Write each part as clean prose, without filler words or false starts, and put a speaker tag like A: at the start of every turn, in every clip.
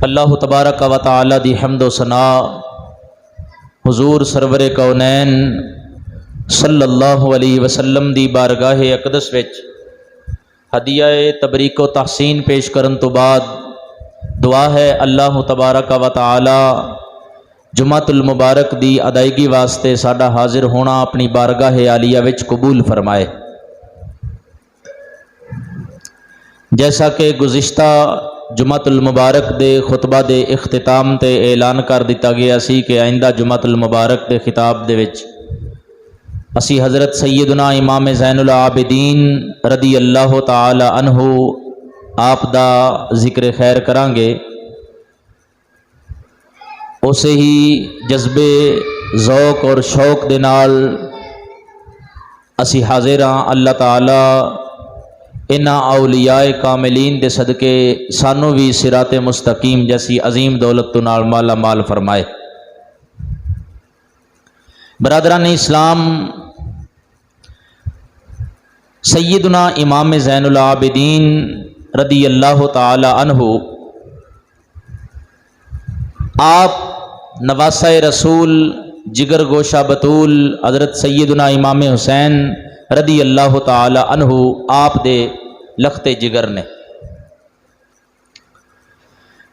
A: اللہ تبارک و تعالی دی حمد و ثنا حضور سرور کونین صلی اللہ علیہ وسلم دی بارگاہ اقدس وچ ہدیہ تبریک و تحسین پیش کرن تو بعد دعا ہے اللہ تبارک و تعالی جمعۃ المبارک دی ادائیگی واسطے ساڈا حاضر ہونا اپنی بارگاہ عالیہ وچ قبول فرمائے۔ جیسا کہ گزشتہ جمعۃ المبارک دے خطبہ دے اختتام تے اعلان کر دیتا گیا سی کہ آئندہ جمعۃ المبارک دے خطاب دے وچ اسی حضرت سیدنا امام زین العابدین رضی اللہ تعالی عنہ آپ دا ذکر خیر کران گے۔ اسے ہی جذبے ذوق اور شوق دے نال اسی حاضر ہاں۔ اللہ تعالی انہاں اولیاء کاملین دے صدقے سانو بھی صراط مستقیم جیسی عظیم دولت تو نال مالا مال فرمائے۔ برادران اسلام، سیدنا امام زین العابدین رضی اللہ تعالی عنہ آپ نواسہ رسول جگر گوشہ بطول حضرت سیدنا امام حسین رضی اللہ تعالی عنہ آپ دے لخت جگر نے۔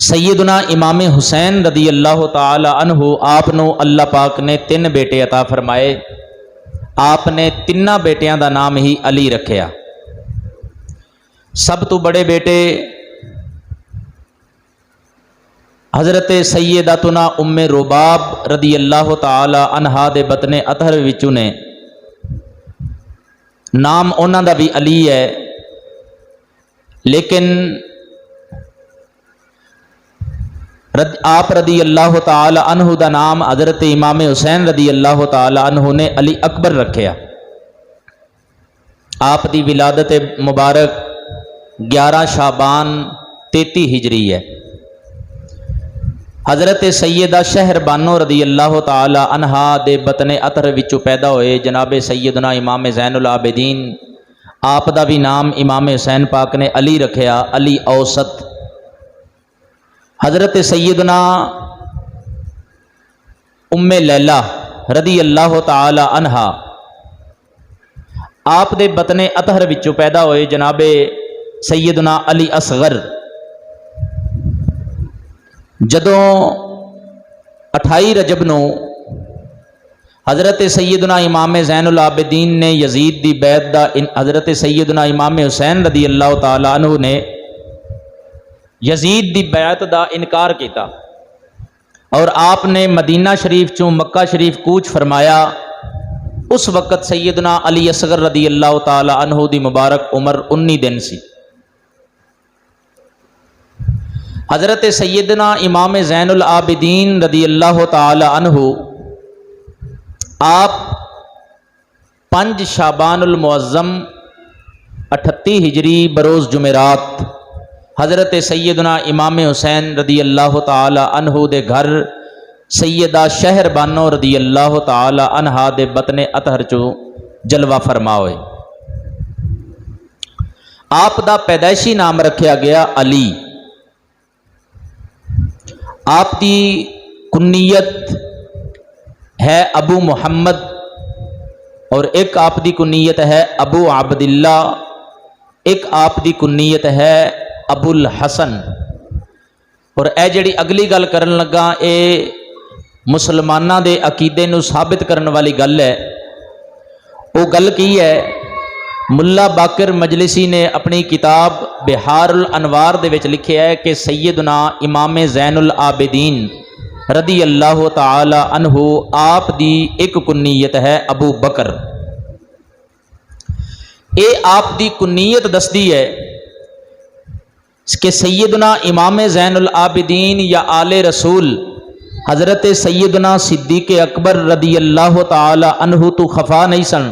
A: سیدنا امام حسین رضی اللہ تعالی عنہ آپ نو اللہ پاک نے 3 بیٹے عطا فرمائے۔ آپ نے 3 بیٹیاں دا نام ہی علی رکھیا۔ سب تو بڑے بیٹے حضرت سیداتنا ام رباب رضی اللہ تعالی عنہا دے بطن اطہر وچوں نے، نام انہاں دا بھی علی ہے، لیکن آپ رضی اللہ تعالی عنہ دا نام حضرت امام حسین رضی اللہ تعالی عنہ نے علی اکبر رکھیا۔ آپ دی ولادت مبارک 11 شعبان 33 ہجری ہے۔ حضرت سیدہ شہر بانو رضی اللہ تعالی عنہا دے بطن اطہر وچوں پیدا ہوئے جناب سیدنا امام زین العابدین، آپ دا بھی نام امام حسین پاک نے علی رکھیا، علی اوسط۔ حضرت سیدنا ام لیلہ رضی اللہ تعالی عنہا آپ دے بطن اطہر وچوں پیدا ہوئے جناب سیدنا علی اصغر۔ جدوں 28 رجب نو حضرت سیدنا امام زین العابدین نے یزید دی بیعت دا حضرت سیدنا امام حسین رضی اللہ تعالی عنہ نے یزید دی بیعت دا انکار کیتا اور آپ نے مدینہ شریف چوں مکہ شریف کوچ فرمایا۔ اس وقت سیدنا علی اصغر رضی اللہ تعالی عنہ دی مبارک عمر 19 دن سی۔ حضرت سیدنا امام زین العابدین رضی اللہ تعالی عنہ آپ 5 شعبان المعظم 38 ہجری بروز جمعرات حضرت سیدنا امام حسین رضی اللہ تعالی عنہ دے گھر سیدہ شہر بانو رضی اللہ تعالی عنہا دے بطن اطہر چوں جلوہ فرما ہوئے۔ آپ دا پیدائشی نام رکھیا گیا علی۔ آپ دی کنیت ہے ابو محمد اور ایک آپ دی کنیت ہے ابو عبداللہ، ایک آپ دی کنیت ہے ابو الحسن۔ اور اے جڑی اگلی گل کرن لگا اے مسلماناں دے عقیدے نو ثابت کرن والی گل ہے۔ وہ گل کی ہے؟ ملا باقر مجلسی نے اپنی کتاب بحار الانوار دے وچ لکھیا ہے کہ سیدنا امام زین العابدین رضی اللہ تعالی عنہ آپ دی ایک کنیت ہے ابو بکر۔ اے آپ دی کنیت دسدی ہے کہ سیدنا امام زین العابدین یا آل رسول حضرت سیدنا صدیق اکبر رضی اللہ تعالی عنہ تو خفا نہیں سن۔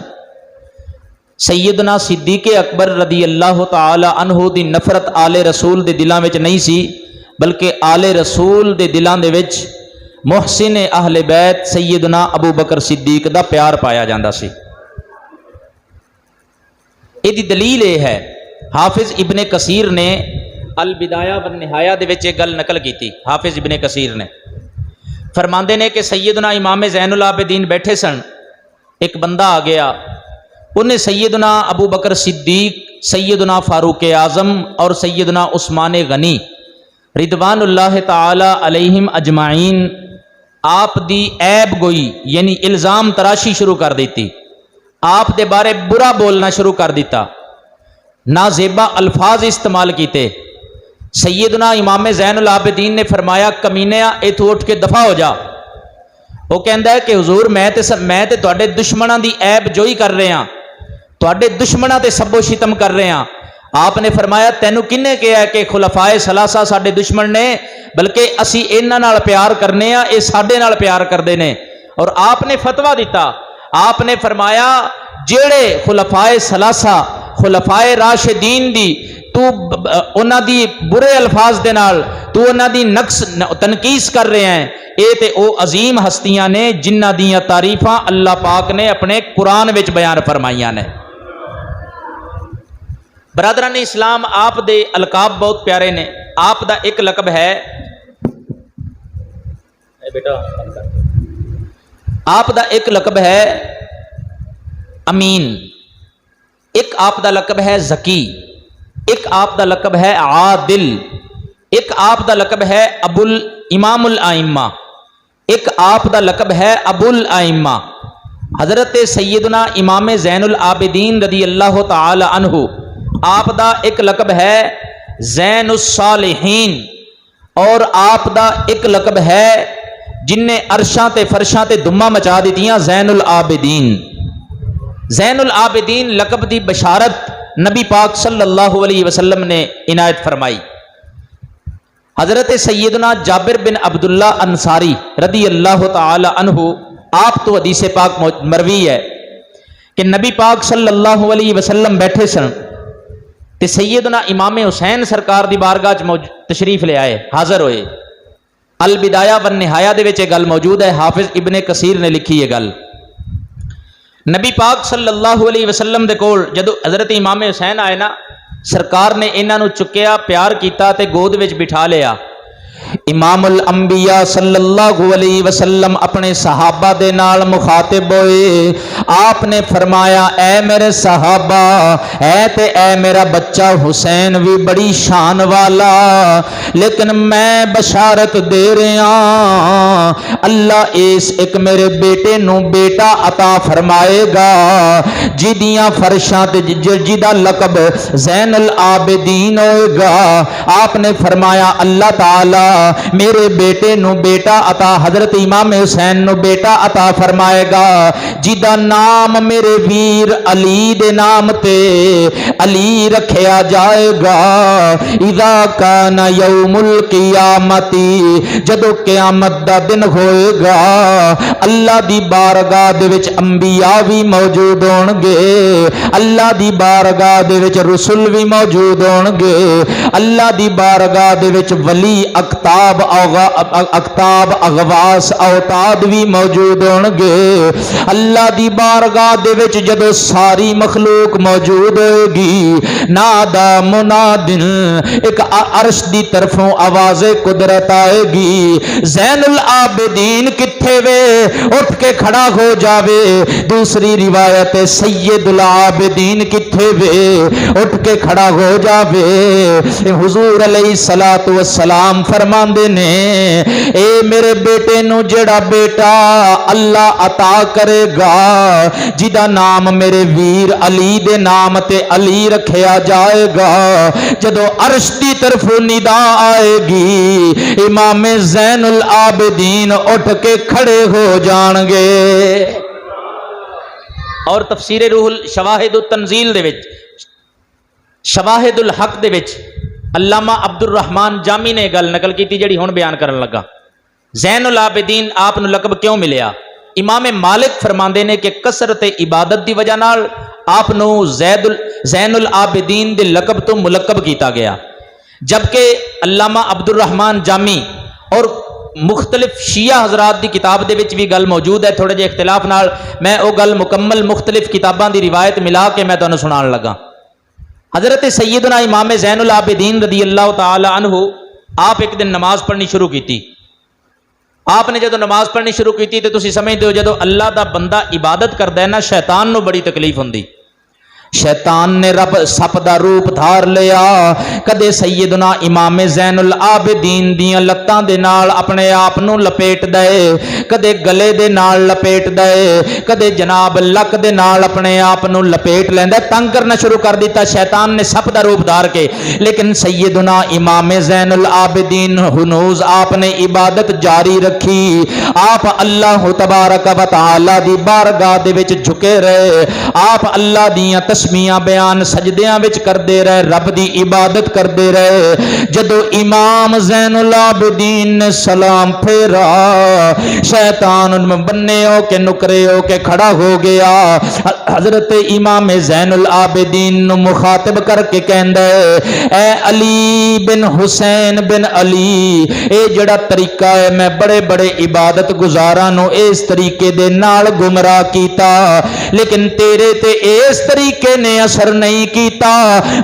A: سیدنا صدیق اکبر رضی اللہ تعالی عنہ دی نفرت آل رسول دے دلاں وچ نہیں سی، بلکہ آل رسول دے دلاں دے وچ محسن اہل بیت سیدنا ابو بکر صدیق دا پیار پایا جاندا سی۔ یہ دی دلیل یہ ہے، حافظ ابن کثیر نے البدایہ والنہایہ دے وچ ایک گل نقل کیتی حافظ ابن کثیر نے، فرماندے نے کہ سیدنا امام زین العابدین بیٹھے سن، ایک بندہ آ گیا، انہیں سیدنا ابو بکر صدیق، سیدنا فاروق اعظم اور سیدنا عثمان غنی رضوان اللہ تعالی علیہم اجمعین آپ دی عیب گوئی یعنی الزام تراشی شروع کر دیتی، آپ دے بارے برا بولنا شروع کر دیتا، نازیبا الفاظ استعمال کیتے۔ سیدنا امام زین العابدین نے فرمایا کمینیا ایتھوں اٹھ کے دفع ہو جا۔ وہ کہندا ہے کہ حضور میں تے تواڈے دشمناں دی عیب جوئی کر رہے ہاں، تواڈے دشمناں تے سب و شتم کر رہے ہاں۔ آپ نے فرمایا تینوں کنے کہا ہے کہ خلفائے ثلاثہ ساڈے دشمن نے، بلکہ اسی انہاں نال پیار کرنے ہاں، اے ساڈے نال پیار کردے نے۔ اور آپ نے فتویٰ دیتا، آپ نے فرمایا جیڑے خلفائے ثلاثہ خلفائے راشدین دی تو انہاں دی برے الفاظ دے نال تو انہاں دی نقص تنقیص کر رہے ہیں، اے تے او عظیم ہستیاں نے جنہاں دیاں تعریفاں اللہ پاک نے اپنے قرآن وچ بیان فرمائیاں نے۔ برادران اسلام آپ دے القاب بہت پیارے نے۔ آپ دا ایک لقب ہے آپ دا ایک لقب ہے امین، ایک آپ دا لقب ہے ذکی، ایک آپ دا لقب ہے عادل، ایک آپ دا لقب ہے ابو الامام الائمہ، ایک آپ دا لقب ہے ابو الائمہ۔ حضرت سیدنا امام زین العابدین رضی اللہ تعالی عنہ آپ دا ایک لقب ہے زین الصالحین، اور آپ دا ایک لقب ہے جن نے عرشاں تے فرشاں تے دمہ مچا دیتیاں زین العابدین۔ زین العابدین لقب دی بشارت نبی پاک صلی اللہ علیہ وسلم نے عنایت فرمائی۔ حضرت سیدنا جابر بن عبداللہ انصاری رضی اللہ تعالی عنہ آپ تو حدیث پاک مروی ہے کہ نبی پاک صلی اللہ علیہ وسلم بیٹھے سن تے سیدنا امام حسین سرکار دی بارگاہ تشریف لے آئے، حاضر ہوئے۔ البدایہ والنہایہ دے وچ یہ گل موجود ہے، حافظ ابن کثیر نے لکھی یہ گل۔ نبی پاک صلی اللہ علیہ وسلم دے کول جدو حضرت امام حسین آئے نا، سرکار نے انہاں نو چکیا، پیار کیتا تے گود وچ بٹھا لیا۔ امام الانبیاء صلی اللہ علیہ وسلم اپنے صحابہ دے نال مخاطب ہوئے، آپ نے فرمایا اے میرے صحابہ، اے میرا بچہ حسین بھی بڑی شان والا، لیکن میں بشارت دے رہا اللہ اس ایک میرے بیٹے نو بیٹا عطا فرمائے گا جدیاں فرشاں تے جدا لقب زین العابدین ہوئے گا۔ آپ نے فرمایا اللہ تعالی میرے بیٹے نو بیٹا عطا، حضرت امام حسین نو بیٹا عطا فرمائے گا جدا نام میرے ویر علی دے نام تے علی رکھیا جائے گا۔ اذا کان یوم القیامتی، جدو قیامت دا دن ہوئے گا، اللہ دی بارگاہ دے وچ انبیاء بھی موجود ہون گے، اللہ دی بارگاہ دے وچ رسول بھی موجود ہون گے، اللہ دی بارگاہ دے وچ ولی اقتاب اغواس اوتاد بھی موجود ہون گے۔ اللہ دی بارگاہ دے وچ جدو ساری مخلوق موجود ہوئے گی، نادا منادن، ایک عرش دی طرفوں آواز قدرت آئے گی، زین العابدین کتھے وے، اٹھ کے کھڑا ہو جاوے۔ دوسری روایت سید العابدین کتھے وے، اٹھ کے کھڑا ہو جاوے۔ حضور علیہ الصلوۃ والسلام فرماندے نے اے میرے بیٹے نو جڑا بیٹا اللہ عطا کرے گا جدا نام میرے ویر علی دے نام تے علی رکھیا جائے گا، جدو عرش دی طرف ندا آئے گی امام زین العابدین اٹھ کے کھڑے ہو جان گے۔ اور تفسیر روح شواہد التنزیل دے وچ شواہد الحق دے وچ علامہ عبد الرحمن جامی نے گل نقل کی تھی جڑی ہن بیان کرن لگا۔ زین العابدین آپ نو لقب کیوں ملیا؟ امام مالک فرماندے نے کہ کثرت عبادت دی وجہ نال آپ نو زین العابدین دے لقب تو ملقب کیتا گیا، جبکہ علامہ عبد الرحمن جامی اور مختلف شیعہ حضرات دی کتاب دے وچ بھی گل موجود ہے، تھوڑے جے اختلاف نال میں او گل مکمل مختلف کتاباں دی روایت ملا کے میں تانوں سنان لگا۔ حضرت سیدنا امام زین العابدین رضی اللہ تعالی عنہ آپ ایک دن نماز پڑھنی شروع کی تھی. آپ نے جدو نماز پڑھنی شروع کی تھی تو تسی سمجھتے ہو جدو اللہ دا بندہ عبادت کردا ہے نا شیطان نو بڑی تکلیف ہوندی. شیطان نے رب سپ دا روپ دھار لیا. کدے سیدنا امام زین العابدین دیاں لتاں دے نال اپنے آپ نو لپیٹ دے, کدے گلے دے نال لپیٹ دے, کدے جناب لک دے نال اپنے آپ نو لپیٹ لیندا, تنگ کرنا شروع کر دیتا شیطان نے سپ دا روپ دھار کے. لیکن سیدنا امام زین العابدین ہنوز آپ نے عبادت جاری رکھی. آپ اللہ تبارک و تعالی دی بارگاہ دے وچ جھکے رہے. آپ اللہ دیاں تسبیحاں بیان سجدیاں وچ کردے رہے, رب دی عبادت کردے رہے. جدو امام زین العابدین نے سلام پھیرا, شیطان بننے ہو کے نکرے ہو کے کھڑا ہو گیا. حضرت امام زین العابدین نو مخاطب کر کے کہندا ہے, اے علی بن حسین بن علی, اے جڑا طریقہ ہے میں بڑے بڑے عبادت گزاراں نو اس طریقے دے نال گمراہ کیتا, لیکن تیرے تے اس طریقے نے اثر نہیں کیتا.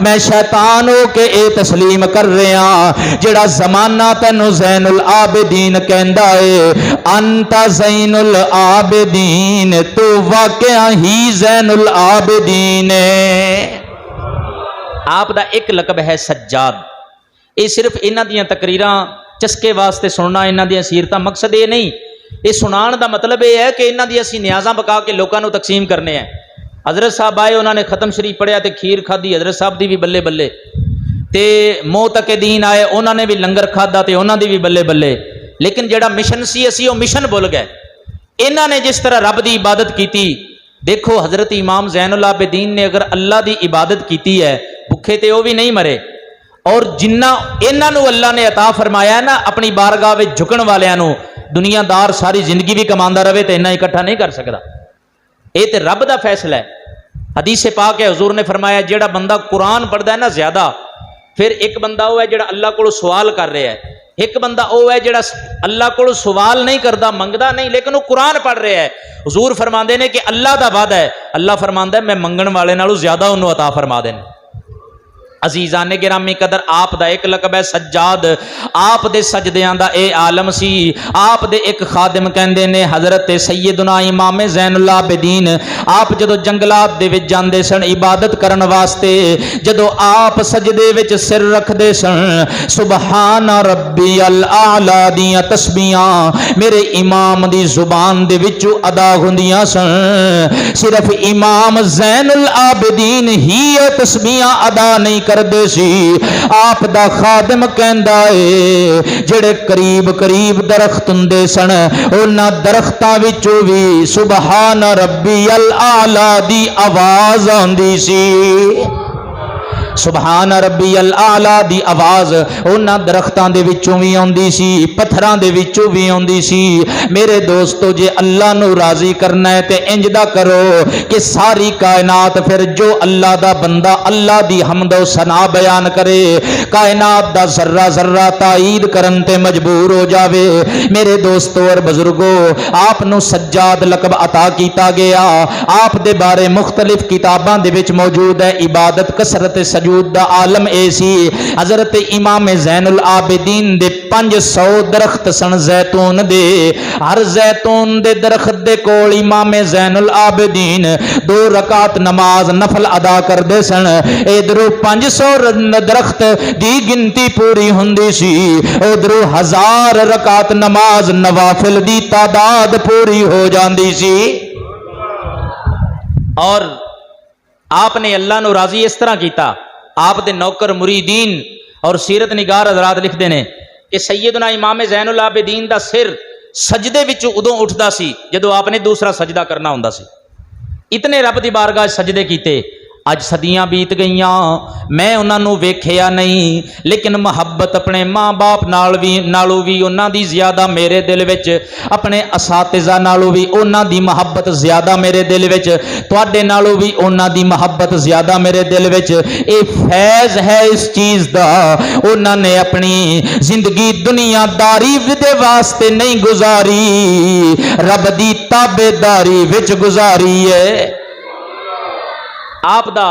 A: میں شیطان ہو کے اے تسلیم کر رہا جڑا زمانہ تینو زین العابدین کہندا ہے, انت زین العابدین, تو واقعہ ہی زین العابدین ہے. آپ دا ایک لقب ہے سجاد. یہ صرف انہاں دیاں تقریراں چسکے واسطے سننا, انہاں دیاں سیرتاں, مقصد یہ نہیں. یہ سنان دا مطلب یہ ہے کہ انہاں دی اسی نیازاں بکا کے لوکاں نو تقسیم کرنے ہیں. حضرت صاحب آئے, انہوں نے ختم شریف پڑھیا تے کھیر کھادی, حضرت صاحب دی بھی بلے بلے. تے معتقدین آئے, انہوں نے بھی لنگر کھادا تے انہوں دی بھی بلے بلے. لیکن جڑا مشن سی اسی وہ مشن بھول گئے. انہوں نے جس طرح رب دی عبادت کیتی, دیکھو حضرت امام زین العابدین نے اگر اللہ دی عبادت کیتی ہے, بھکھے تے وہ بھی نہیں مرے. اور جنہ انہاں نو اللہ نے عطا فرمایا ہے نا اپنی بارگاہ وچ جھکن والیاں نو, دنیا دار ساری زندگی بھی کماندا رہے تے انہاں اکٹھا نہیں کر سکدا. اے تے رب دا فیصلہ ہے. حدیث پاک ہے, حضور نے فرمایا جیڑا بندہ قرآن پڑھدا ہے نا زیادہ, پھر ایک بندہ وہ ہے جیڑا اللہ کو سوال کر رہا ہے, ایک بندہ وہ ہے جیڑا اللہ کو سوال نہیں کردا, منگدا نہیں, لیکن وہ قرآن پڑھ رہا ہے. حضور فرماندے نے کہ اللہ دا وعدہ ہے, اللہ فرماندا ہے میں منگن والے نالوں زیادہ انہوں عطا فرما دینا. عزیزان گرامی قدر, آپ دا ایک لقب ہے سجاد. آپ دے سجدیاں دا اے عالم سی. آپ دے ایک خادم کہندے نے حضرت سیدنا امام زین العابدین, آپ جدو جنگلات دے وچ جاندے سن عبادت کرن واسطے, جدو آپ سجدے وچ سر رکھ دے سن, سبحان ربی الاعلی دیاں تسبیحاں میرے امام دی زبان دے وچوں ادا ہوندیاں سن. صرف امام زین العابدین ہی تسبیحاں ادا نہیں کردے سی. آپ دا خادم کہندا ہے جڑے قریب قریب درخت ہوندے سن, انہاں درختاں وچوں بھی سبحان ربی الاعلی دی آواز آندی سی. سبحان ربی الاعلی دی آواز انہاں درختاں دے وچوں بھی آندی سی, پتھراں دے وچوں بھی آندی سی. میرے دوستو, جے اللہ نو راضی کرنا ہے تے انج دا کرو کہ ساری کائنات پھر جو اللہ دا بندہ اللہ دی حمد و ثنا بیان کرے, کائنات دا ذرہ ذرہ تائید کرن تے مجبور ہو جاوے. میرے دوستو اور بزرگو, آپ نو سجاد لقب عطا کیتا گیا. آپ دے بارے مختلف کتاباں دے وچ موجود ہے. عبادت کثرت سجود دا عالم اے سی. حضرت امام زین العابدین دے 500 درخت سن زیتون دے. ہر زیتون دے درخت دے کول امام زین العابدین 2 رکعت نماز نفل ادا کردے سن. ادھروں 500 درخت دی گنتی پوری ہوندی سی, ادھروں 1000 رکعت نماز نوافل دی تعداد پوری ہو جاندی سی. اور آپ نے اللہ نو راضی اس طرح کیتا. آپ دے نوکر مریدین اور سیرت نگار حضرات لکھتے ہیں کہ سیدنا امام زین العابدین دا سر سجدے وچ ادوں اٹھدا سی جدو آپ نے دوسرا سجدہ کرنا ہوندا سی. اتنے رب دی بارگاہ سجدے کیتے. اج صدیاں بیت گئیاں, میں انہاں نو ویکھیا نہیں, لیکن محبت اپنے ماں باپ نالوں بھی انہاں دی زیادہ میرے دل وچ, اپنے اساتذہ نالوں بھی انہاں دی محبت زیادہ میرے دل وچ, تواڈے نالوں بھی انہاں دی محبت زیادہ میرے دل وچ. اے فیض ہے اس چیز دا, انہاں نے اپنی زندگی دنیا داری دے واسطے نہیں گزاری, رب دی تابعداری وچ گزاری ہے. آپ دا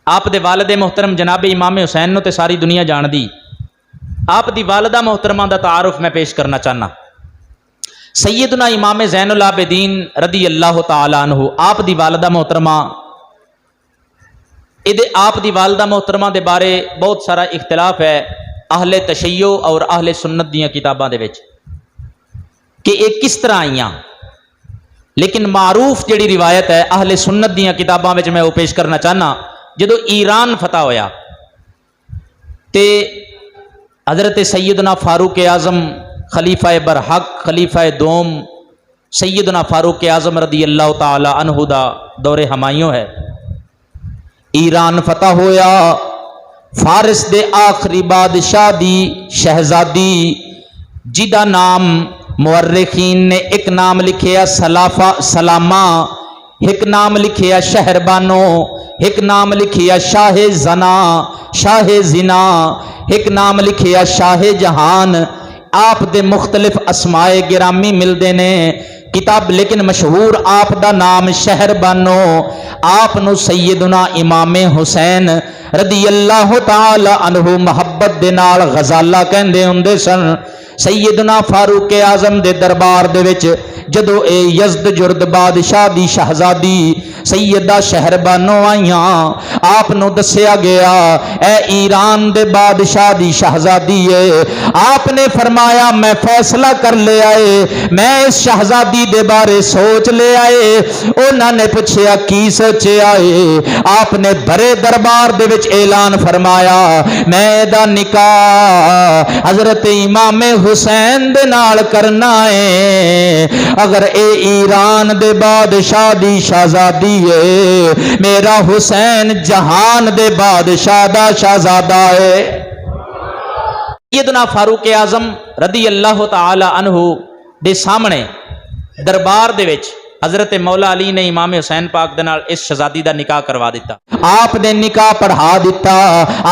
A: آپ دے والد محترم جناب امام حسین نو تے ساری دنیا جان دی. آپ دی والدہ محترمہ دا تعارف میں پیش کرنا چاہنا. سیدنا امام زین العابدین رضی اللہ تعالی عنہ آپ دی والدہ محترمہ آپ دی والدہ محترمہ دے بارے بہت سارا اختلاف ہے اہل تشیع اور اہل سنت دیاں کتاباں دے وچ کہ یہ کس طرح آئیاں، لیکن معروف جڑی روایت ہے اہل سنت دیاں کتاباں وچ میں وہ پیش کرنا چاہنا. جدو ایران فتح ہویا تے حضرت سیدنا فاروق اعظم خلیفہ برحق خلیفہ دوم سیدنا فاروق اعظم رضی اللہ تعالی عنہ دا دور ہمایوں ہے. ایران فتح ہویا، فارس دے آخری بادشاہ دی شہزادی جدا نام مورخین نے ایک نام لکھیا سلامہ، ایک نام لکھیا شہربانو، ایک نام لکھیا شاہ زنا، ایک نام لکھیا شاہ جہان. آپ دے مختلف اسمائے گرامی ملدے نے کتاب، لیکن مشہور آپ دا نام شہربانو. آپ نو سیدنا امام حسین رضی اللہ تعالی عنہ محبت دے نال غزالہ کہندے ہوندے سن. سیدنا فاروق اعظم دے دربار دے وچ جدو اے یزد جرد بادشاہ دی شہزادی سیدہ شہربانو آئیاں، آپ نو دسیا گیا اے ایران دے بادشاہ دی شہزادی ہے. آپ نے فرمایا میں فیصلہ کر لے آئے، میں اس شہزادی دے بارے سوچ لے آئے. انہاں نے پوچھیا کی سوچے آئے؟ آپ نے بڑے دربار دے وچ اعلان فرمایا میں دا نکاح حضرت امام حسین دے نال کرنا ہے. اگر اے ایران دے بادشاہ دی شہزادی ہے، میرا حسین جہان دے بادشاہ دا شہزادہ ہے. سیدنا فاروق اعظم رضی اللہ تعالی عنہ دے سامنے دربار دے وچ حضرت مولا علی نے امام حسین پاک دے نال اس شہزادی دا نکاح کروا دیتا. آپ نے نکاح پڑھا دیتا.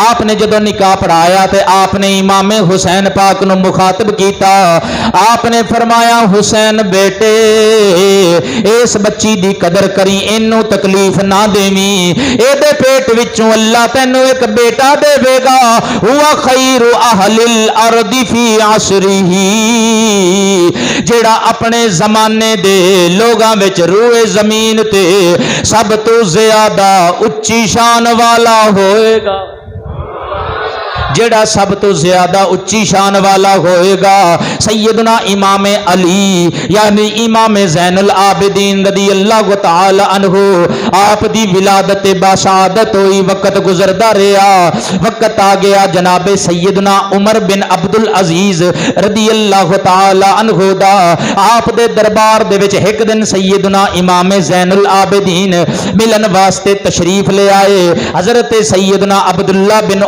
A: آپ نے جدو نکاح پڑھایا تے آپ نے امام حسین پاک نو مخاطب کیتا. آپ نے فرمایا حسین بیٹے اس بچی دی قدر کری، اینو تکلیف نہ دیویں، اے دے پیٹ وچوں اللہ تینو ایک بیٹا دے گا. ہوا خیر اہل الارض فی عصرہ، جیڑا اپنے زمانے دے لوگاں وچ روئے زمین تے سب تو زیادہ اچھی شان والا ہوئے گا، جڑا سب تو زیادہ اچھی شان والا ہوئے گا. سیدنا امام علی یعنی امام زین العابدین رضی اللہ تعالی عنہ آپ دی ولادت باشہادت ہوئی، وقت گزردا رہا، وقت آ گیا جناب سیدنا عمر بن عبد العزیز رضی اللہ تعالی عنہ دا. آپ دے دربار دے وچ ایک دن سیدنا امام زین العابدین ملن واسطے تشریف لے آئے. حضرت سیدنا عبداللہ بن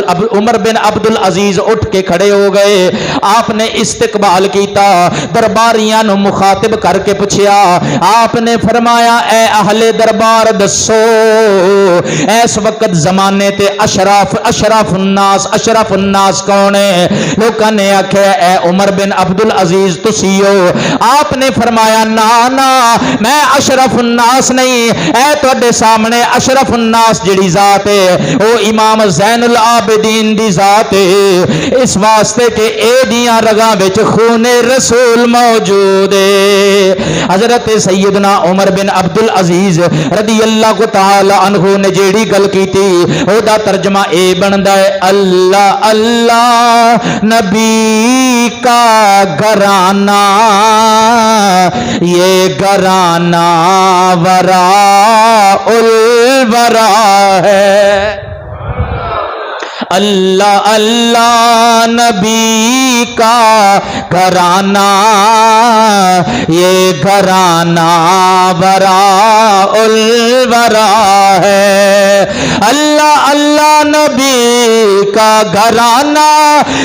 A: عمر بن عبد العزیز اٹھ کے کھڑے ہو گئے. آپ نے استقبال کیتا، درباریاں نو مخاطب کر کے پوچھیا. آپ نے فرمایا اے اہل دربار دسو اس وقت زمانے تے اشراف الناس کون ہے؟ لوکاں نے آکھیا اے عمر بن عبد العزیز تسی ہو. آپ نے فرمایا نا میں اشرف الناس نہیں، اے تواڈے سامنے اشرف الناس جڑی ذات ہے او امام زین العابدین دی ذات ہے، اس واسطے کہ اے دیاں رگاں وچ خون رسول موجود ہے. حضرت سیدنا عمر بن عبد العزیز رضی اللہ تعالی عنہ نے جیڑی گل کیتی او دا ترجمہ اے بندا ہے اللہ اللہ نبی کا گھرانہ، یہ گھرانہ وراء الورا ہے. اللہ اللہ نبی کا گھرانہ، یہ گھرانہ وراء الورا ہے. اللہ اللہ نبی کا گھرانہ،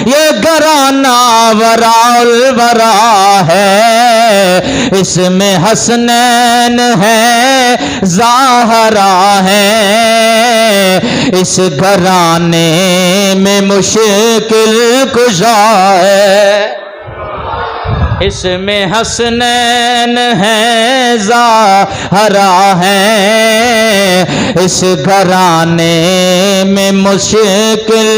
A: یہ گھرانہ وراء الورا ہے. اس میں حسنین ہے، زہرا ہے، اس گھرانے میں مشکل کشا ہے. اس میں حسنین ہے زہرا ہے، اس گھرانے میں مشکل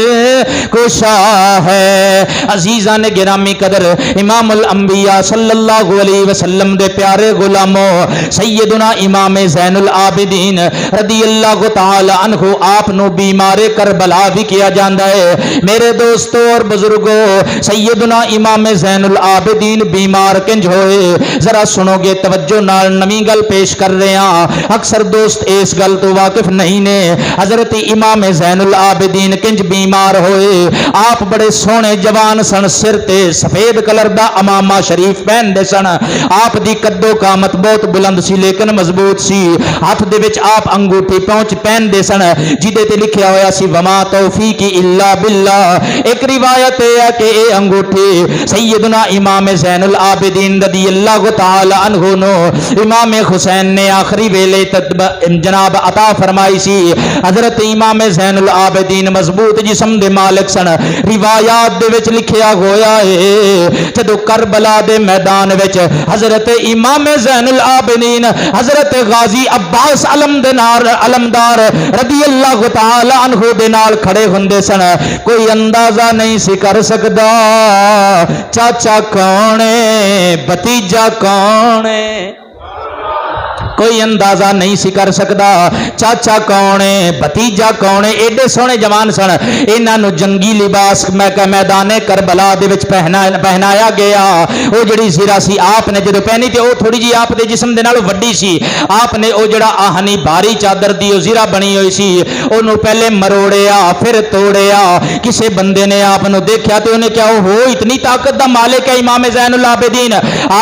A: کشا ہے۔ عزیزان گرامی قدر، امام الانبیاء صلی اللہ علیہ وسلم دے پیارے غلاموں، سیدنا امام زین العابدین رضی اللہ تعالی عنہ آپ نو بیمار کربلا بھی کیا جاندہ ہے۔ میرے دوستو اور بزرگوں، سیدنا امام زین العابدین بیمار کنج ہوئے، ذرا سنو گے توجہ نال نمی گل پیش کر رہے ہیں، اکثر دوست اس گل تو واقف نہیں نے۔ حضرت امام زین العابدین کنج بیمار ہوئے، آپ بڑے سونے جوان سن، سر تے سفید کلر دا امامہ شریف پہن دے سن، آپ دی قدو قامت بہت بلند سی لیکن مضبوط سی، ہاتھ دے وچ آپ انگوٹھی پہنچ پہن دے سن جیدے تے لکھیا ہویا سی وما توفیقی الا باللہ۔ ایک روایت ہے کہ اے انگوٹھی سیدنا امام زین العابدین رضی اللہ تعالی عنہ نو امام حسین نے آخری ویلے جناب عطا فرمائی سی۔ حضرت امام زین العابدین مضبوط جسم دے مالک سن، روایات دے وچ لکھیا ہویا ہے جدو کربلا دے میدان وچ حضرت امام زین العابدین حضرت غازی عباس علمدار رضی اللہ تعالی عنہ دے نال کھڑے ہوندے سن، کوئی اندازہ نہیں سی کر سکدا چاچا کون ہے بھتیجا کون ہے، کوئی اندازہ نہیں سی کر سکدا چاچا کون ہے بھتیجا کون ہے۔ ایڈے سونے جوان سن، انہاں نو جنگی لباس میدان کربلا دے وچ پہنایا گیا۔ او جڑی زرہ سی آپ نے جدو پہنی تے او تھوڑی جی آپ دے جسم دے نال وڈی سی، آپ نے او جڑا آہنی بھاری چادر دی او زرہ بنی ہوئی سی، اونوں پہلے مروڑیا پھر توڑیا۔ کسے بندے نے آپ نو دیکھیا تے انہیں کیا ہو اتنی طاقت دا مالک ہے امام زین العابدین؟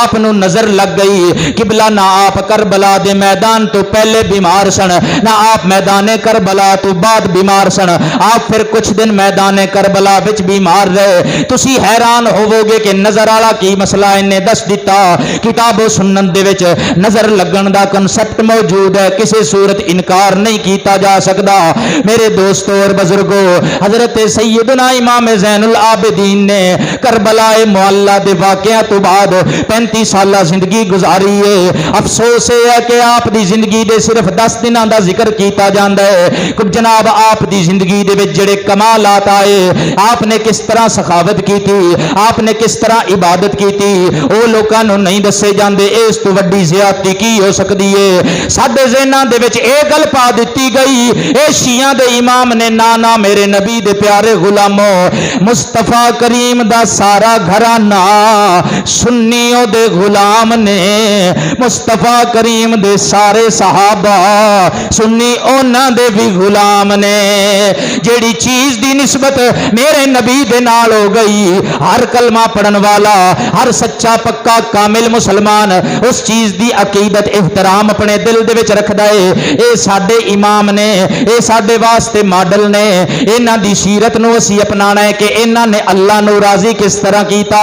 A: آپ نو نظر لگ گئی قبلہ نہ آپ کربلا دے میدان تو پہلے بیمار سن، نہ آپ میدان کربلا تو بعد بیمار سن، آپ پھر کچھ دن میدان کربلا وچ بیمار رہے۔ تسی حیران ہوو گے کہ نظر والا کی مسئلہ انہیں دس دیتا، کتاب و سنت دے وچ نظر لگن دا کنسپٹ موجود ہے، کسی صورت انکار نہیں کیتا جا سکدا۔ میرے دوستو اور بزرگوں، حضرت سیدنا امام زین العابدین نے کربلا معلی دے واقعہ تو بعد 35 سالہ زندگی گزاری ہے۔ افسوس ہے کہ آپ دی زندگی دے صرف 10 دنوں دا ذکر کیتا جاندا ہے۔ جناب آپ دی زندگی دے وچ جڑے کمالات آئے، آپ نے کس طرح سخاوت کی تھی، آپ نے کس طرح عبادت کی تھی، او لوکاں نوں نہیں دسے جاندے۔ اس تو وڈی زیادتی کی ہو سکدی ہے؟ ساڈے ذہناں دے وچ اے گل پا دتی گئی، اے شیعہ دے امام نے نانا میرے نبی دے پیارے غلاموں، مصطفیٰ کریم دا سارا گھرانہ سنیوں دے غلام نے، مصطفیٰ کریم دے سارے صحابہ سنی اونا دے بھی غلام نے۔ جیڑی چیز دی نسبت میرے نبی دے نال ہو گئی، ہر کلمہ پڑھن والا، ہر سچا پکا کامل مسلمان اس چیز دی عقیدت احترام اپنے دل دے وچ رکھدا ہے۔ اے ساڈے امام نے، اے ساڈے واسطے ماڈل نے، انہاں دی سیرت نو اسی اپنانا ہے کہ انہاں نے اللہ نو راضی کس طرح کیتا،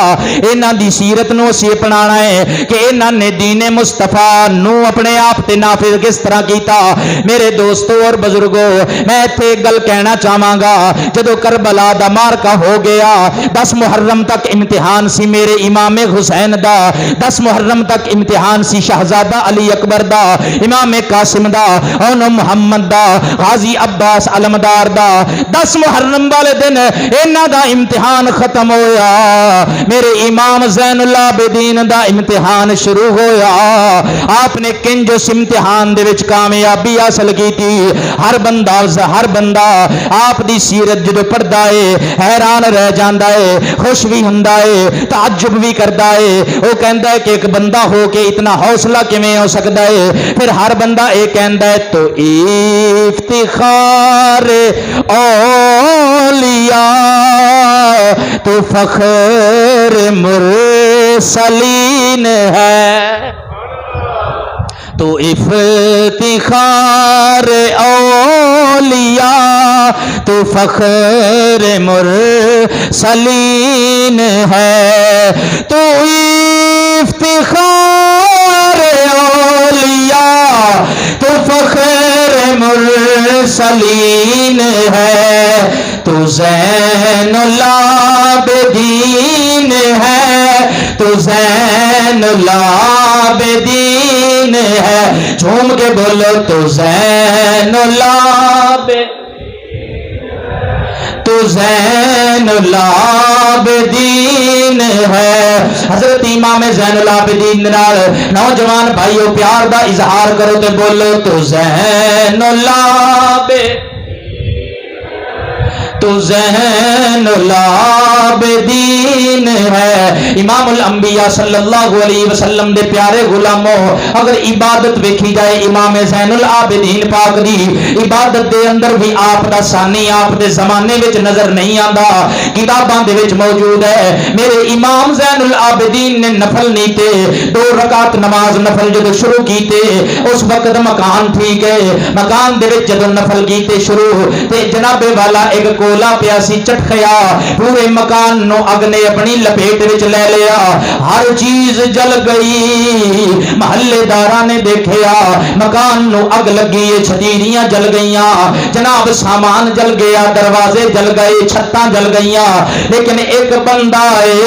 A: انہاں دی سیرت نو اسی اپنانا ہے کہ انہاں نے دین مصطفیٰ نو اپنے آپ تے نافذ کس طرح کیتا۔ میرے دوستو اور بزرگوں، میں تے گل کہنا چاہواں گا، جدو کربلا دا مارکا ہو گیا، 10 محرم تک امتحان سی میرے امام حسین دا، 10 محرم تک امتحان سی شہزادہ علی اکبر دا، امام قاسم دا، اون محمد دا، غازی عباس علمدار دا۔ 10 محرم والے دن انہاں دا امتحان ختم ہویا، میرے امام زین العابدین دا امتحان شروع ہویا۔ آپ نے کنج اس امتحان دے وچ کامیابی حاصل کی تھی۔ ہر بندہ آپ دی سیرت جدو پڑھدا ہے حیران رہ جاندا ہے، خوش بھی ہوندا ہے، تعجب بھی کردا ہے۔ وہ کہندا ہے کہ ایک بندہ ہو کے اتنا حوصلہ کیویں ہو سکدا ہے؟ پھر ہر بندہ یہ کہندا ہے تو افتخار اولیاء تو فخر مرسلین ہے، تو افتخار اولیاء تو فخر مرسلین ہے، تو افتخار اولیاء تو فخر مرسلین ہے، تو زین العابدین ہے، تو تو زین العابدین ہے، جھوم کے بولو تو زین العابدین، تو زین العابدین ہے۔ حضرت امام زین العابدین نال نوجوان بھائیو پیار دا اظہار کرو تے بولو تو زین العابدین، تو زین العابدین ہے۔ امام الانبیاء صلی اللہ علیہ وسلم دے پیارے غلاموں، اگر عبادت ویکھی جائے امام زین العابدین پاک دی عبادت دے اندر بھی آپ دا ثانی آپ دے زمانے وچ نظر نہیں آندا، کتاباں دے وچ موجود ہے۔ میرے امام زین العابدین نے نفل نہیں تے 2 رکعت نماز نفل جدو شروع کیتے، اس وقت مکان ٹھیک ہے، مکان دے وچ جدو نفل کیتے شروع تے جناب والا ایک کولا پیا سی چٹکیا، پورے مکان نو اگ نے اپنی لپیٹ وچ لے لیا، ہر چیز جل گئی۔ محلے داراں نے دیکھیا مکان نو اگ لگی ہے، چھتیریاں جل گئیاں، جناب سامان جل گیا، دروازے جل گئے، چھتاں جل گئیاں، لیکن ایک بندہ ہے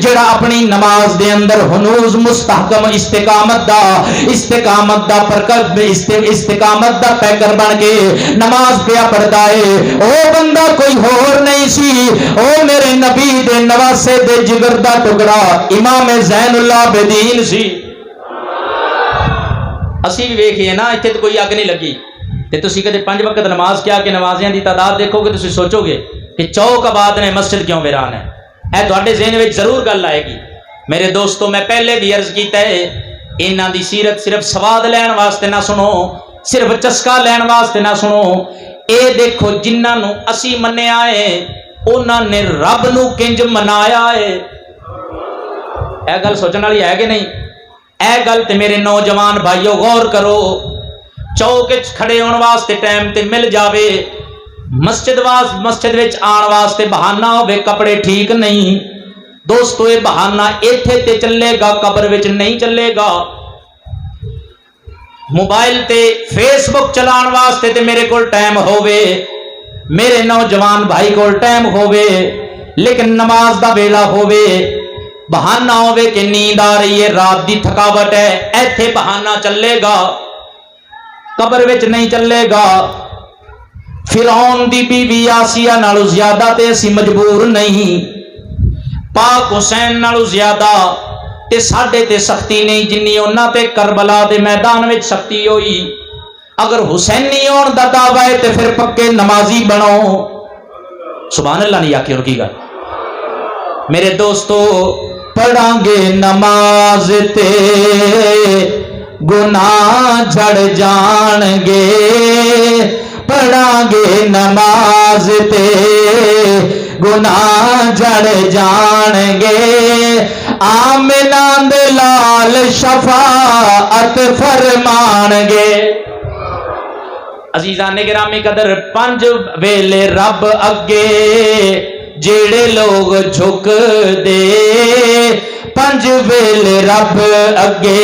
A: جڑا اپنی نماز دے اندر ہنوز مستحکم استقامت دا استقامت دا پیکر بن کے نماز پیا پڑھتا ہے۔ او بندہ کوئی ہور نہیں سی، او میرے نبی دے نواسے دے جگر دا ٹکڑا امام زین العابدین سی۔ اسی بھی ویکھیے نا، اتنے تو کوئی اگ نہیں لگی تے تسی کدے 5 وقت نماز کیا کہ نمازیاں دی تعداد دیکھو گے تسی سوچو گے کہ چوک آباد نے مسجد کیوں ویران ہے۔ اے تواڈے ذہن وچ ضرور گل آئے گی۔ میرے دوستو میں پہلے بھی عرض کیتا ہے، انہاں دی سیرت صرف سواد لین واسطے نہ سنو، صرف چسکا لین واسطے نہ سنو، اے دیکھو جنہاں نو اسی منیا ہے انہاں نے رب نو کنج منایا ہے۔ اے گل سوچن والی ہے کہ نہیں؟ اے گل تے میرے نوجوان بھائیو غور کرو، چوک وچ کھڑے ہون واسطے ٹائم تے مل جاوے، مسجد وچ آن واسطے بہانہ ہوے کپڑے ٹھیک نہیں، دوستو یہ بہانہ ایتھے تے چلے گا، قبر وچ نہیں چلے گا۔ موبائل تے فیس بک چلان واسطے تے میرے کول ٹائم ہووے، میرے نوجوان بھائی کول ٹائم ہووے، لیکن نماز دا ویلا ہووے، بہانہ ہووے کہ نیند آ رہی ہے، رات دی تھکاوٹ ہے، ایتھے بہانہ چلے گا، قبر وچ نہیں چلے گا۔ فرعون دی بیوی آسیہ نالو زیادہ تے اسی مجبور نہیں، پاک حسین نالو زیادہ تے ساڈے تے سختی نہیں جنی انہاں تے کربلا دے میدان وچ سختی ہوئی۔ اگر حسینی ہون دا دعویٰ ہے تے پھر پکے نمازی بنو۔ سبحان اللہ نہیں آکھی ان کی گل۔ میرے دوستو پڑھاں گے نماز تے گناہ جھڑ جان گے، پڑھاں گے نماز تے گناہ جھڑ جان گے، آمنہ دے لال شفاعت فرمان گے۔ عزیزان گرامی قدر 5 ویلے رب اگے جیڑے لوگ جھک دے، 5 ویلے رب اگے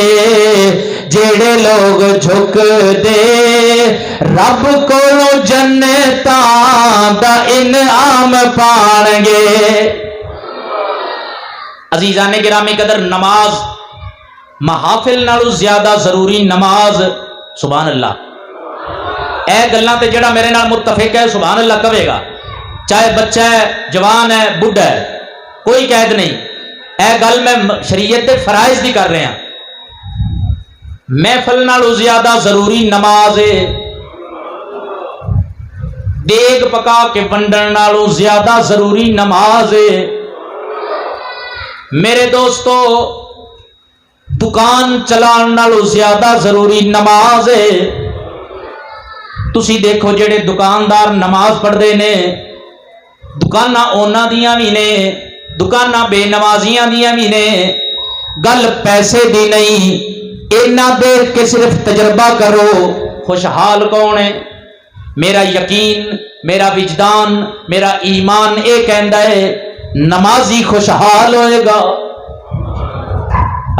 A: جیڑے لوگ جھک دے، رب کولوں جنتاں دا انعام پان گے۔ عزیزان گرامی قدر نماز محافل نالو زیادہ ضروری نماز۔ سبحان اللہ۔ اے گلاں تے جڑا میرے نال متفق ہے سبحان اللہ کہے گا، چاہے بچہ ہے، جوان ہے، بڈھا ہے، کوئی قید نہیں۔ اے گل میں شریعت دے فرائض دی کر رہے ہیں۔ محفل نالو زیادہ ضروری نماز ہے، دیگ پکا کے ونڈن نالو زیادہ ضروری نماز ہے۔ میرے دوستو دکان چلان نالو زیادہ ضروری نماز ہے۔ تسی دیکھو جڑے دکاندار نماز پڑھ دے نے، دکانہ اونا دیاں بھی نے، دکانہ بے نمازیاں دیاں بھی نے، گل پیسے دی نہیں، اینا دیکھ کے صرف تجربہ کرو خوشحال کون ہے؟ میرا یقین، میرا وجدان، میرا ایمان اے کہندا ہے نمازی خوشحال ہوئے گا۔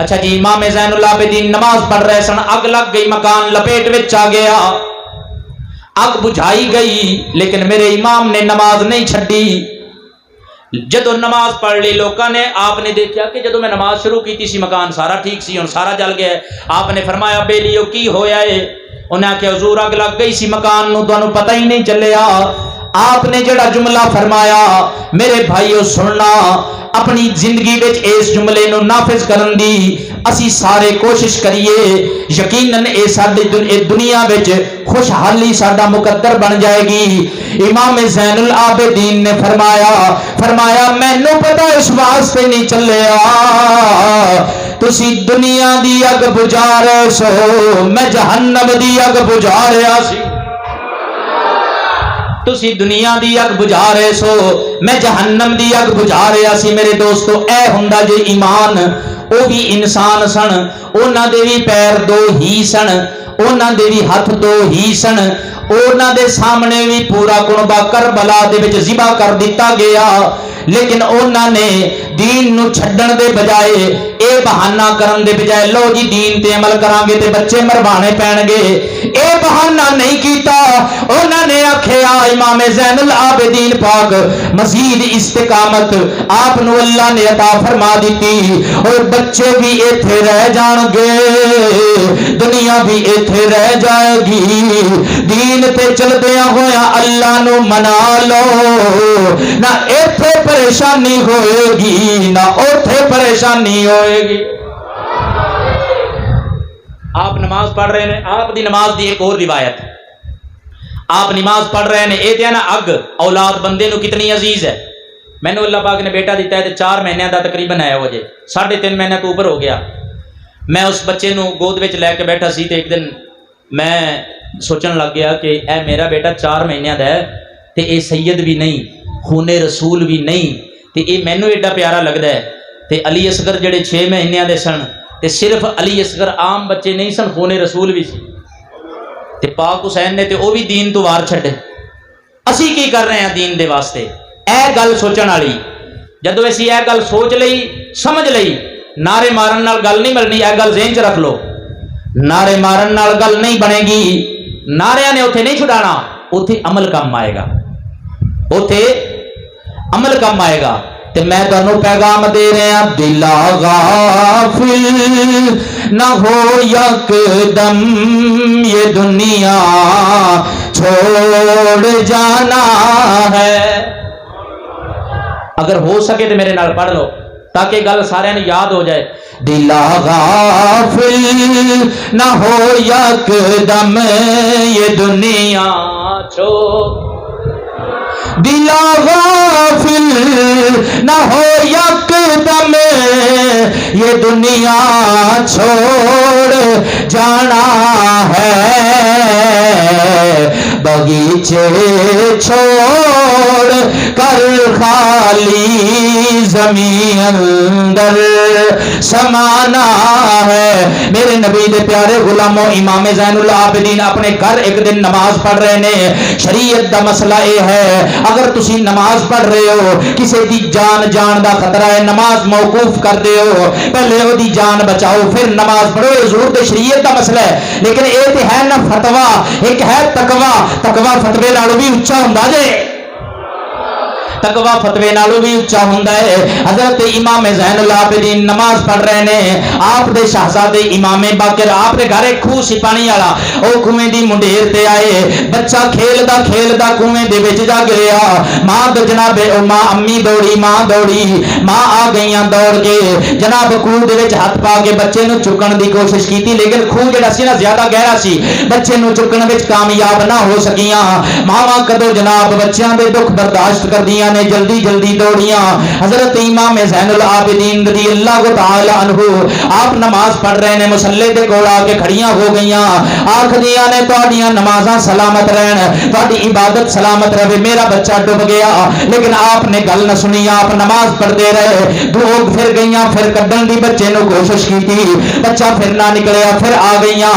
A: اچھا جی، امام زین العابدین نماز پڑھ رہے سن، اگ لگ گئی، مکان لپیٹ وچ آ گیا، اگ بجھائی گئی، لیکن میرے امام نے نماز نہیں چھڈی۔ جدو نماز پڑھ لی لوگوں نے، آپ نے دیکھا کہ جدو میں نماز شروع کی سی مکان سارا ٹھیک سی، ہن سارا جل گیا ہے۔ آپ نے فرمایا بیلیو کی ہویا ہے؟ انہیں آخیا حضور اگ لگ گئی سی مکان نو، تانوں پتہ ہی نہیں چلیا۔ آپ نے جڑا جملہ فرمایا میرے بھائیو سننا، اپنی زندگی وچ اس جملے نو نافذ کرن دی اسی سارے کوشش کریے، یقیناً اے ساڈی دنیا وچ خوشحالی ساڈا مقدر بن جائے گی۔ امام زین العابدین نے فرمایا مینوں پتہ اس واسطے نہیں چلیا تسی دنیا دی اگ بجھا رہے سو، میں جہنم دی اگ بجھا رہا سی۔ تسی دنیا دی اگ بجھا رہے سو، میں جہنم دی اگ بجھا رہا سی۔ میرے دوستو اے ہوندا جے ایمان، او بھی انسان سن، انہاں دے بھی پیر دو ہی سن، انہاں دے بھی ہاتھ دو ہی سن، انہاں دے سامنے بھی پورا کنبہ کربلا دے وچ ذبح کر دیتا گیا، لیکن انہاں نے دین نو چھڈن دے بجائے، اے بہانہ کرن دے بجائے لو جی دین تے عمل کران گے تے بچے مروانے پین گے، اے بہانہ نہیں کیتا۔ انہاں نے آکھیا امام زین العابدین پاک مزید استقامت آپ نو اللہ نے عطا فرما دیتی، اور بچے بھی ایتھے رہ جان گے، دنیا بھی ایتھے رہ جائے گی، دین تے چلدیاں ہویا اللہ نو منا لو، نہ ایتھے پریشانی ہوئے گی نہ اوتھے پریشانی ہوئے گی۔ آپ نماز پڑھ رہے ہیں، آپ دی نماز دی ایک اور روایت، آپ نماز پڑھ رہے ہیں، یہ نا اگ اولاد بندے نو کتنی عزیز ہے۔ میں نے اللہ پاک نے بیٹا دیتا ہے تے 4 مہینے دا تقریباً ہے وہ جے 3.5 مہینے تو اوپر ہو گیا۔ میں اس بچے نو گود وچ لے کے بیٹھا سی تے ایک دن میں سوچن لگ گیا کہ اے میرا بیٹا 4 مہینے دا ہے تے اے سید بھی نہیں، خون رسول بھی نہیں، تے اے مینوں ایڈا پیارا لگدا ہے۔ تے علی اصغر جڑے 6 مہینے دے سن تے صرف علی اصغر عام بچے نہیں سن، خون رسول بھی سی، تے پاک حسین نے تے او بھی دین تو وار چھڈے۔ اسی کی کر رہے ہیں دین دے واسطے؟ اے گل سوچن والی، جدو اسی اے گل سوچ لئی سمجھ لئی، نعرے مارن نال گل نہیں بننی، اے گل ذہن چ رکھ لو، نعرے مارن نال گل نہیں بنے گی، نعرے نے اوتھے نہیں چھڑانا، اوتھے عمل کام آئے گا، اوتھے عمل کام آئے گا۔ تے میں تانوں پیغام دے رہا دلا غافل نہ ہو یک دم، یہ دنیا چھوڑ جانا ہے۔ اگر ہو سکے تو میرے نال پڑھ لو تاکہ گل سارے نے یاد ہو جائے۔ دلا غافل نہ ہو یک دم، یہ دنیا چھوڑ، دلا غافل نہ ہو یک دم، یہ دنیا چھوڑ جانا ہے، بغیچے چھوڑ کر خالی زمین اندر سمانا ہے۔ میرے نبی دے پیارے غلاموں، امام زین العابدین اپنے گھر ایک دن نماز پڑھ رہے نے۔ شریعت دا مسئلہ اے ہے اگر تسی نماز پڑھ رہے ہو، کسی دی جان دا خطرہ ہے، نماز موقوف کر دے ہو، پہلے وہ دی جان بچاؤ پھر نماز پڑھو، یہ حضور دے شریعت دا مسئلہ ہے۔ لیکن اے تے ہے نا فتوا، ایک ہے تقوی، تقوی فتوے نالوں بھی اچا ہوندا جے، تقوی فتوے نالوں بھی اچا ہوندا ہے۔ حضرت امام زین العابدین نماز پڑھ رہے نے، آپ دے شہزادے امام باقر، آپ دے گھر ایک کھوہ سی پانی والا، او کنویں دی منڈیر تے آئے، بچہ کھیلدا کھیلدا کنویں دے وچ جا گریا، ماں دے جناب ماں امی دوڑی، ماں دوڑی، ماں آ گئیاں دوڑ کے، جناب کنویں دے وچ ہاتھ پا کے بچے نو چکن دی کوشش کیتی، لیکن کنویں جڑا سی نا زیادہ گہرا سی، بچے نو چکن وچ کامیاب نہ ہو سکیاں۔ ماواں کدو جناب بچیاں دے دکھ برداشت کردیاں نے، جلدی جلدی دوڑیاں۔ حضرت امام زین العابدین رضی اللہ تعالی عنہ آپ نماز پڑھ رہے نے، مصلی دے کول آ کے کھڑیاں ہو گئیاں، آکھدیاں نے تہاڈیاں نمازاں سلامت رہن، تہاڈی عبادت سلامت رہے، میرا بچہ ڈوب گیا۔ لیکن آپ نے گل نہ سنی، آپ نماز پڑھتے رہے، دھوک پھر گئیاں، پھر کڈن دی بچے نو کوشش کیتی، بچہ پھر نہ نکلیا، پھر آ گئیاں،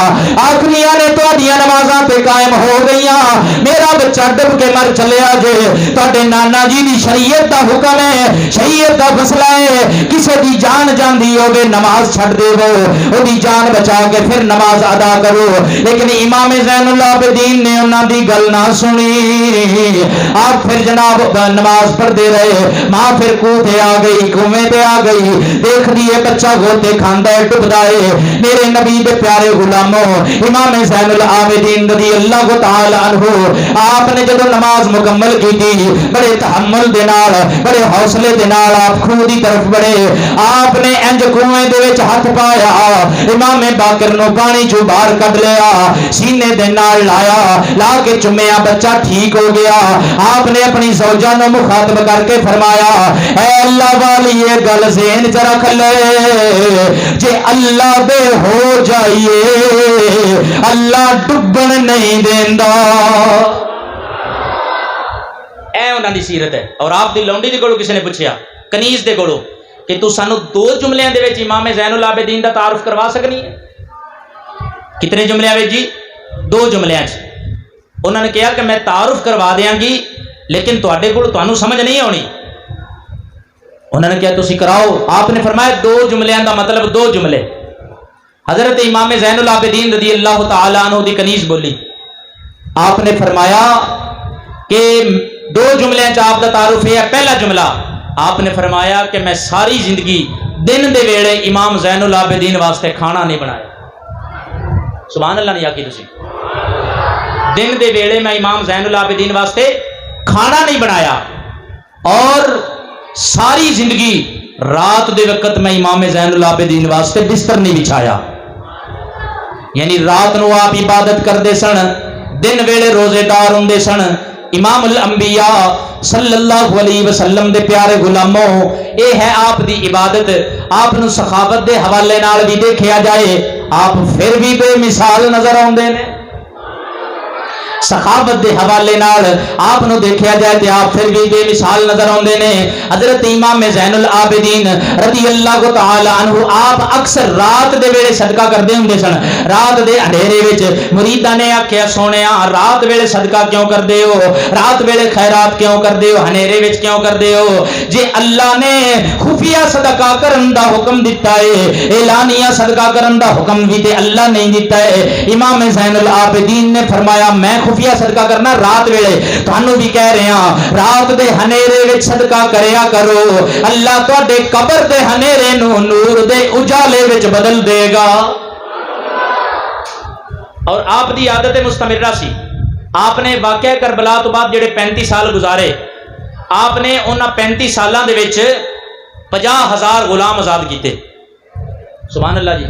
A: آکھدیاں نے تہاڈیاں نمازاں تے قائم ہو گئیاں، میرا بچہ ڈب کے مر چلیا جے، تہاڈے نانا جی دی شریعت دا حکم ہے، شریعت دا فیصلہ ہے، کسے دی جان جاندی ہوگی نماز چھڑ دے وہ دی جان بچا کے پھر نماز ادا کرو، لیکن امام زین العابدین نے انہاں دی گل نہ سنی، آپ پھر جناب نماز پڑھ دے رہے، ماں پھر کوتے آ گئی، کنویں تے آ گئی، دیکھ دیے بچہ گوتے کھاندا ہے ڈبدا ہے، میرے نبی دے پیارے غلاموں امام زین العابدین رضی اللہ تعالی عنہ آپ نے جدو نماز مکمل کی تھی بڑے تحمل دے نال بڑے حوصلے دے نال آپ خون دی طرف بڑے، آپ نے انج کنویں دے وچ ہاتھ پایا، امام باقر نو پانی چوں باہر کڈ لیا، سینے دے نال لایا، لا کے چومیا، بچہ ٹھیک ہو گیا۔ آپ نے اپنی زوجہ نو مخاطب کر کے فرمایا اے اللہ والی یہ گل ذہن چ رکھ لے، جے اللہ دے ہو جائیے اللہ ڈبن نہیں دیندا۔ اے انہاں دی سیرت ہے۔ اور آپ دی لونڈی دے کولوں کسی نے پوچھیا کنیز دے کولوں کہ تو سانو دو جملیاں دے وچ امام زین العابدین دا تعارف کروا سکنی ہے؟ کتنے جملیاں وچ جی؟ دو جملیاں چ۔ انہوں نے کہا کہ میں تعارف کروا دیاں گی لیکن تواڈے کول تانوں سمجھ نہیں آنی۔ انہوں نے کہا تسی کراؤ۔ آپ نے فرمایا دو جملیاں دا مطلب دو جملے۔ حضرت امام زین العابدین رضی اللہ تعالی عنہ دی کنیز بولی، آپ نے فرمایا کہ دو جملے چ آپ دا تعارف ہے۔ پہلا جملہ آپ نے فرمایا کہ میں ساری زندگی دن دے ویلے امام زین العابدین واسطے کھانا نہیں بنایا۔ سبحان اللہ نہیں آکی تسی؟ دن دے ویلے میں امام زین العابدین واسطے کھانا نہیں بنایا، اور ساری زندگی رات دے وقت میں امام زین العابدین واسطے بستر نہیں بچھایا، یعنی رات نو آپ عبادت کردے سن، دن ویلے روزے دار ہوندے سن۔ امام الانبیاء صلی اللہ علیہ وسلم دے پیارے غلاموں اے ہے آپ دی عبادت۔ آپ نو سخاوت دے حوالے نال بھی دیکھیا جائے آپ پھر بھی بے مثال نظر آوندے نے، سخاوت دے حوالے نال آپ نو دیکھیا جائے تے آپ پھر بھی بے مثال نظر آوندے نے۔ حضرت امام زین العابدین رضی اللہ تعالی عنہ آپ اکثر رات دے ویلے صدقہ کردے ہوندے سن۔ رات دے اندھیرے وچ مریداں نے آکھیا سونیا رات ویلے صدقہ کیوں کردے ہو، رات ویلے خیرات کیوں کردے ہو، اندھیرے وچ کیوں کردے ہو؟ جے اللہ نے خفیہ صدقہ کرن دا حکم دتا ہے، اعلانیہ صدقہ کرن دا حکم بھی تے اللہ نہیں دتا ہے۔ امام زین العابدین نے فرمایا میں خفیہ صدقہ کرنا رات ویلے، تانوں بھی کہہ رہے ہیں رات دے ہنیرے وچ صدقہ کریا کرو، اللہ تواڈے قبر دے ہنیرے نو نور دے اجالے وچ بدل دے گا۔ اور آپ دی عادت مستمرہ سی، آپ نے واقعہ کربلا تو بعد جڑے 35 سال گزارے، آپ نے انہاں 35 سالاں دے وچ 50,000 غلام آزاد کیتے۔ سبحان اللہ جی،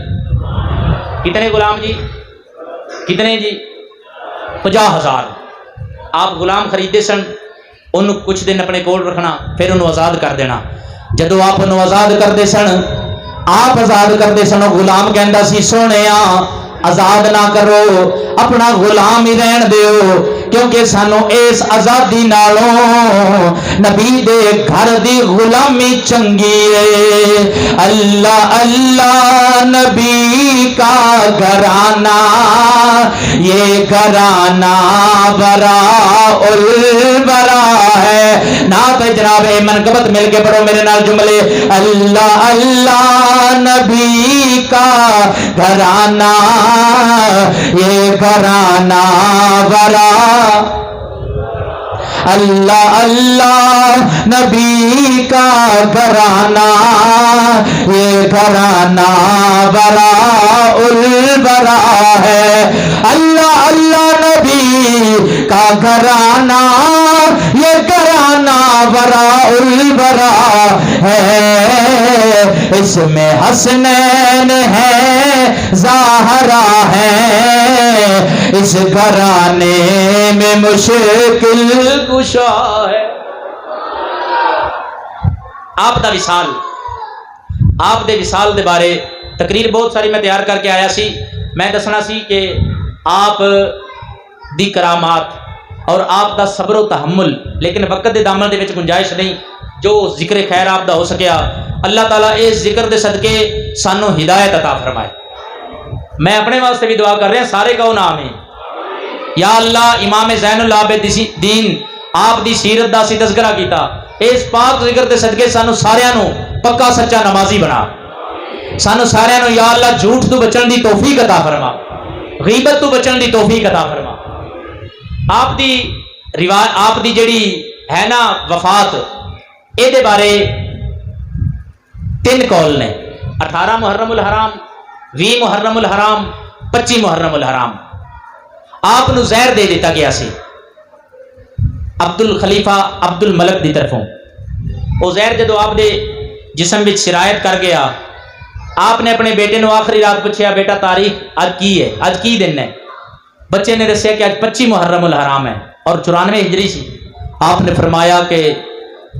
A: کتنے غلام جی؟ کتنے جی؟ 50,000۔ آپ غلام خریدے سن، انہوں کچھ دن اپنے کول رکھنا، پھر انہوں آزاد کر دینا۔ جدو آپ انہوں آزاد کردے سن، آپ آزاد کردے سن، غلام کہندا سی سونے آزاد نہ کرو، اپنا غلام ہی رہن دیو، کیونکہ سانو اس آزادی نالوں نبی دے گھر دی غلامی چنگی ہے۔ اللہ اللہ نبی کا گھرانہ، یہ گھرانہ براء البراء ہے۔ نعت جناب منقبت مل کے پڑھو میرے نال جملے، اللہ اللہ نبی کا گھرانہ، یہ گھرانہ براء، اللہ اللہ نبی کا گھرانہ، یہ گھرانہ براء البراء ہے۔ اللہ اللہ نبی کا گھرانہ، یہ گھرانہ براء البراء ہے۔ اس میں حسنین ہے، زہرا ہے، اس گھرانے میں مشکل کشا ہے۔ آپ دا وصال، آپ دے وصال دے بارے تقریر بہت ساری میں تیار کر کے آیا سی۔ میں دسنا سی کہ آپ دی کرامات اور آپ دا صبر و تحمل، لیکن وقت دے دامن دے وچ گنجائش نہیں، جو ذکر خیر آپ دا ہو سکیا اللہ تعالیٰ اس ذکر دے صدقے سانو ہدایت عطا فرمائے۔ میں اپنے واسطے بھی دعا کر رہا ہوں، سارے کہو نا آمین۔ یا اللہ امام زین العابدین آپ دی سیرت دا سی تذکرہ کیتا، اس پاک ذکر دے صدقے سانو سارے نو پکا سچا نمازی بنا، سانو سارے نو یا اللہ جھوٹ تو بچن دی توفیق عطا فرما، غیبت تو بچن دی توفیق عطا فرما۔ آپ دی روایت، آپ دی جڑی ہے نا وفات، اے دے بارے 3 قول نے، 18 محرم الحرام، 20 محرم الحرام، 25 محرم الحرام۔ آپ نو زہر دے دیتا گیا سی عبد الخلیفہ عبد الملک دی طرفوں۔ وہ زہر جدو آپ دے جسم وچ سرایت کر گیا، آپ نے اپنے بیٹے نو آخری رات پوچھیا بیٹا تاریخ اج کی ہے، اج کی دن ہے؟ بچے نے دسیا کہ اج 25 محرم الحرام ہے اور 94 ہجری سی۔ آپ نے فرمایا کہ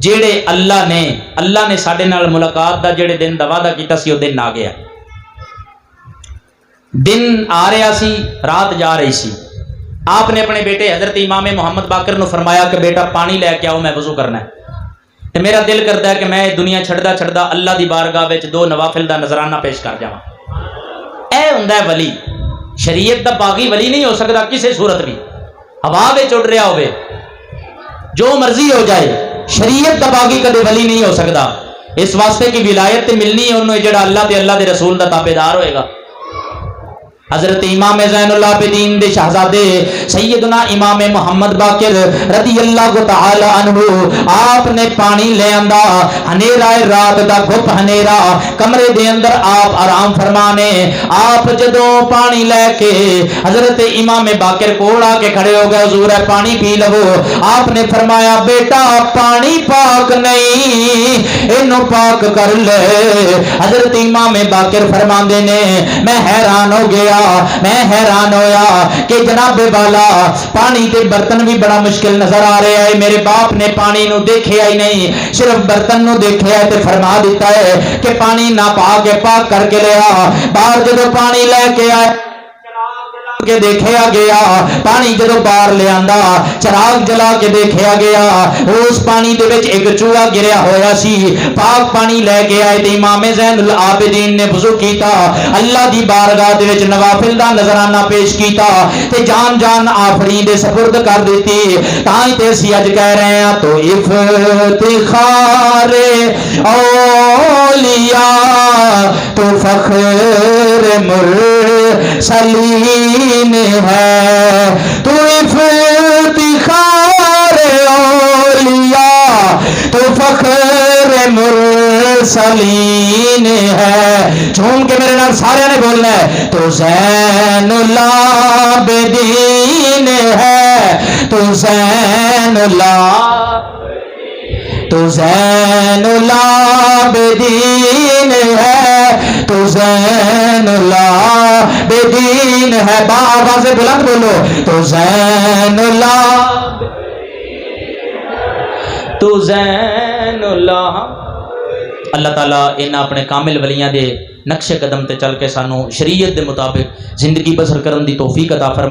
A: جیڑے اللہ نے ساڈے نال ملاقات دا جیڑے دن دا وعدہ کیتا سی، وہ دن آ گیا۔ دن آ رہا سی، رات جا رہی سی۔ آپ نے اپنے بیٹے حضرت امام محمد باقر نو فرمایا کہ بیٹا پانی لے کے آؤ، میں وضو کرنا ہے، تے میرا دل کرتا ہے کہ میں دنیا چھڑدا چھڑدا اللہ دی بارگاہ وچ 2 نوافل دا نذرانہ پیش کر جاواں۔ اے ہوندا ہے ولی، شریعت دا باغی ولی نہیں ہو سکتا کسی صورت بھی، ہوا وچ اڑ رہا ہوئے، جو مرضی ہو جائے، شریعت دا باغی کدے ولی نہیں ہو سکتا۔ اس واسطے کی ولایت تے ملنی ہے انہوں جڑا اللہ تے اللہ دے رسول دا تابعدار ہوئے گا۔ حضرت امام زین العابدین دے شہزادے سیدنا امام محمد باقر رضی اللہ تعالی عنہ، آپ نے پانی لے آندا، ہنیرا رات دا گھپ ہنیرا، کمرے دے اندر آپ آرام فرمانے۔ آپ جدوں پانی لے کے حضرت امام باقر کول آ کے کھڑے ہو گئے، حضور ہے پانی پی لو۔ آپ نے فرمایا بیٹا پانی پاک نہیں، اینو پاک کر لے۔ حضرت امام باقر فرماندے نے میں حیران ہو گیا، میں حیران ہویا کہ جناب والا پانی کے برتن بھی بڑا مشکل نظر آ رہا ہے۔ میرے باپ نے پانی نو دیکھیا ہی نہیں، صرف برتن نو دیکھیا ہے تے فرما دیتا ہے کہ پانی نہ پا کے پاک کر کے لیا۔ باہر جدو پانی لے کے آئے کے دیکھیا گیا، پانی جدو باہر لے آندا چراغ جلا کے دیکھیا گیا، اس پانی دے وچ ایک چوہا گریا ہویا سی۔ پاک پانی لے کے آئے تے امام زین العابدین نے وضو کیتا، اللہ دی بارگاہ دے وچ نوافل دا نذرانہ پیش کیتا تے جان آفرین دے سپرد کر دیتی۔ تاں تے اسی اج کہہ رہے ہیں تو افتخار اولیاء تو فخر مرسلین ہے، تو افتخار اولیاء تو فخر مرسلین ہے۔ جھوم کے میرے نام سارے نے بولنا ہے تو زین العابدین ہے، تو زین العابدین ہے، تو زین العابدین ہے۔ آواز بلند بولو تو زین اللہ تعالیٰ انہاں اپنے کامل ولیاں دے نقش قدم تے چل کے سانو شریعت دے مطابق زندگی بسر کرن دی توفیق عطا فرمائے۔